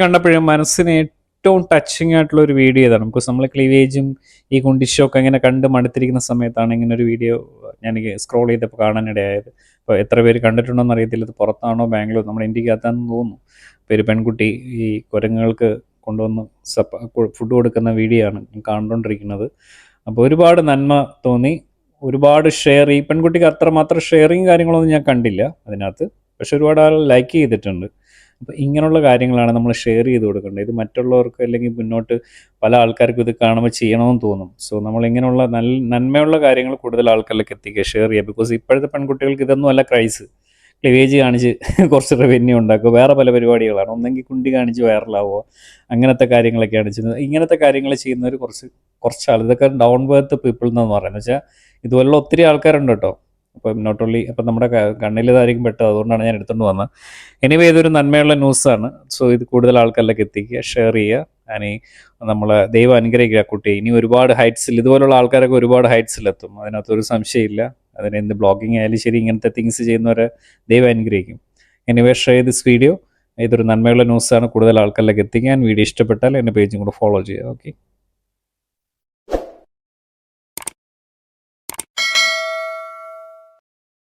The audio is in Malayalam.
കണ്ടപ്പോഴും മനസ്സിന് ഏറ്റവും ടച്ചിങ് ആയിട്ടുള്ള ഒരു വീഡിയോ ഇതാണ്. ബിക്കോസ് നമ്മൾ ക്ലീവേജും ഈ കുണ്ടിഷൊക്കെ ഇങ്ങനെ കണ്ട് മടുത്തിരിക്കുന്ന സമയത്താണ് ഇങ്ങനെ ഒരു വീഡിയോ ഞാൻ സ്ക്രോൾ ചെയ്തപ്പോൾ കാണാനിടയായത്. അപ്പോൾ എത്ര പേര് കണ്ടിട്ടുണ്ടോയെന്ന് അറിയത്തില്ല. ഇത് പുറത്താണോ ബാംഗ്ലൂർ, നമ്മുടെ ഇന്ത്യക്കകത്താണെന്ന് തോന്നുന്നു. ഇപ്പോൾ ഒരു പെൺകുട്ടി ഈ കുരങ്ങുകൾക്ക് കൊണ്ടുവന്ന് ഫുഡ് കൊടുക്കുന്ന വീഡിയോ ആണ് കണ്ടുകൊണ്ടിരിക്കുന്നത്. അപ്പോൾ ഒരുപാട് നന്മ തോന്നി, ഒരുപാട് ഷെയർ. ഈ പെൺകുട്ടിക്ക് അത്രമാത്രം ഷെയറിങ് കാര്യങ്ങളൊന്നും ഞാൻ കണ്ടില്ല അതിനകത്ത്, പക്ഷെ ഒരുപാട് ആൾ ലൈക്ക് ചെയ്തിട്ടുണ്ട്. അപ്പോൾ ഇങ്ങനെയുള്ള കാര്യങ്ങളാണ് നമ്മൾ ഷെയർ ചെയ്ത് കൊടുക്കേണ്ടത്. ഇത് മറ്റുള്ളവർക്ക് അല്ലെങ്കിൽ മുന്നോട്ട് പല ആൾക്കാർക്കും ഇത് കാണുമ്പോൾ ചെയ്യണമെന്ന് തോന്നും. സോ നമ്മൾ ഇങ്ങനെയുള്ള നന്മയുള്ള കാര്യങ്ങൾ കൂടുതൽ ആൾക്കാരിലേക്ക് എത്തിക്കുക, ഷെയർ ചെയ്യുക. ബിക്കോസ് ഇപ്പോഴത്തെ പെൺകുട്ടികൾക്ക് ഇതൊന്നും അല്ല ക്രൈസ്. ക്ലിവേജ് കാണിച്ച് കുറച്ച് റവന്യൂ ഉണ്ടാക്കുക, വേറെ പല പരിപാടികളാണ്. ഒന്നെങ്കിൽ കുണ്ടി കാണിച്ച് വൈറലാവുക, അങ്ങനത്തെ കാര്യങ്ങളൊക്കെയാണ് ചെയ്യുന്നത്. ഇങ്ങനത്തെ കാര്യങ്ങൾ ചെയ്യുന്നവർ കുറച്ചാൾ, ഇതൊക്കെ ഡൗൺ ബേർത്ത് പീപ്പിൾ എന്ന് പറയുന്നത് വെച്ചാൽ ഇതുപോലുള്ള ഒത്തിരി ആൾക്കാരുണ്ട് കേട്ടോ. അപ്പം നോട്ട് ഓൺലി അപ്പം നമ്മുടെ കണ്ണിൽ ഇതായിരിക്കും പെട്ടത്, അതുകൊണ്ടാണ് ഞാൻ എടുത്തുകൊണ്ട് വന്നത്. എനിവേ ഇതൊരു നന്മയുള്ള ന്യൂസാണ്. സോ ഇത് കൂടുതൽ ആൾക്കാരിലേക്ക് എത്തിക്കുക, ഷെയർ ചെയ്യുക. ഞാനീ നമ്മളെ ദൈവം അനുഗ്രഹിക്കുക കുട്ടി. ഇനി ഒരുപാട് ഹൈറ്റ്സിൽ, ഇതുപോലുള്ള ആൾക്കാരൊക്കെ ഒരുപാട് ഹൈറ്റ്സിലെത്തും, അതിനകത്തൊരു സംശയമില്ല. അതിന് എന്ത് ബ്ലോഗിങ് ആയാലും ശരി, ഇങ്ങനത്തെ തിങ്സ് ചെയ്യുന്നവരെ ദൈവം അനുഗ്രഹിക്കും. Anyway share this video. ഇതൊരു നന്മയുള്ള ന്യൂസാണ്, കൂടുതൽ ആൾക്കാരിലേക്ക് എത്തിക്കാൻ. വീഡിയോ ഇഷ്ടപ്പെട്ടാൽ എൻ്റെ പേജും കൂടെ ഫോളോ ചെയ്യുക. ഓക്കെ.